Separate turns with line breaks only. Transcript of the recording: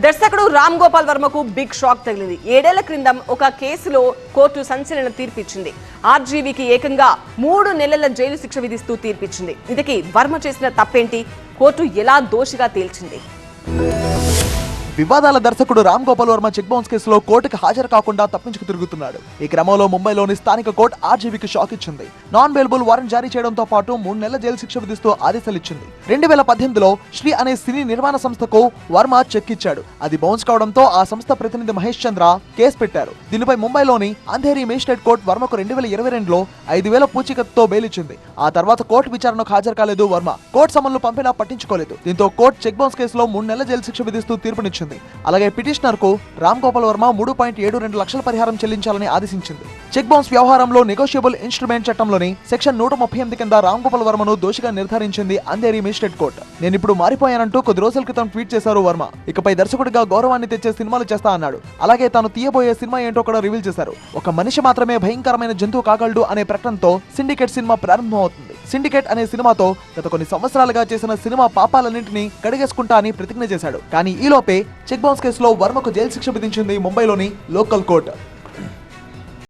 దర్శకుడు Ram Gopal వర్మకు big shock తగిలింది. 7 ఏళ్ల క్రితం ఒక కేసులో కోర్టు సంచలన తీర్పిచ్చింది. ఆర్జీవీకి ఏకంగా 3 నెలల జైలు శిక్ష విధిస్తూ తీర్పిచ్చింది. ఇంతకీ వర్మ చేసిన తప్పేంటి? కోర్టు ఎలా దోషిగా తేల్చింది?
వివాదాల దర్శకుడు రామ్ గోపాల్ వర్మ చెక్ బౌన్స్ కేసులో కోర్టుకు హాజరు కాకుండా తప్పించుకు తిరుగుతున్నాడు. ఈ క్రమంలో ముంబైలోని స్థానిక కోర్టు ఆర్జీవీకి షాక్ ఇచ్చింది. నాన్ బెయిలబుల్ వారెంట్ జారీ చేయడంతో పాటు 3 నెలల జైలు శిక్ష విధిస్తూ ఆదేశాలు ఇచ్చింది. 2018లో శ్రీ అనే సినీ నిర్మాణ సంస్థకు వర్మ చెక్ ఇచ్చాడు. అది బౌన్స్ కావడంతో ఆ సంస్థ ప్రతినిధి మహేష్ చంద్ర కేసు పెట్టారు. దీనిపై ముంబైలోని అంధేరి మేజిస్ట్రేట్ కోర్టు వర్మకు 2022లో 5,000 పూచీకత్తుతో బెయిల్ ఇచ్చింది. ఆ తర్వాత కోర్టు విచారణకు హాజరు కాలేదు వర్మ. కోర్టు సమన్లు పంపినా పట్టించుకోలేదు. దీంతో కోర్టు చెక్ బౌన్స్ కేసులో 3 నెలల జైలు శిక్ష విధిస్తూ తీర్పునిచ్చింది. అలాగే పిటిషనర్ కు రామ్ గోపాల్ వర్మ 3.72 లక్షల పరిహారం చెల్లించాలని ఆదేశించింది. చెక్ బౌన్స్ వ్యవహారంలో నెగోషియబుల్ ఇన్స్ట్రుమెంట్ చట్టంలోని సెక్షన్ 138 కింద రామ్ గోపాల్ వర్మను దోషిగా నిర్ధారించింది అంధేరి మేజిస్ట్రేట్ కోర్టు. నేను ఇప్పుడు మారిపోయానంటూ కొద్ది రోజుల క్రితం ట్వీట్ చేశారు వర్మ. ఇకపై దర్శకుడిగా గౌరవాన్ని తెచ్చే సినిమాలు చేస్తా అన్నాడు. అలాగే తాను తీయబోయే సినిమా ఏంటో కూడా రివీల్ చేశారు. ఒక మనిషి మాత్రమే భయంకరమైన జంతువు కాగలడు అనే ప్రకటనతో సిండికేట్ సినిమా ప్రారంభమవుతుంది. సిండికేట్ అనే సినిమాతో గత కొన్ని సంవత్సరాలుగా చేసిన సినిమా పాపాలన్నింటినీ కడిగేసుకుంటా అని ప్రతిజ్ఞ చేశాడు. కానీ ఈలోపే చెక్ బౌన్స్ కేసులో వర్మకు జైలు శిక్ష విధించింది ముంబైలోని లోకల్ కోర్టు.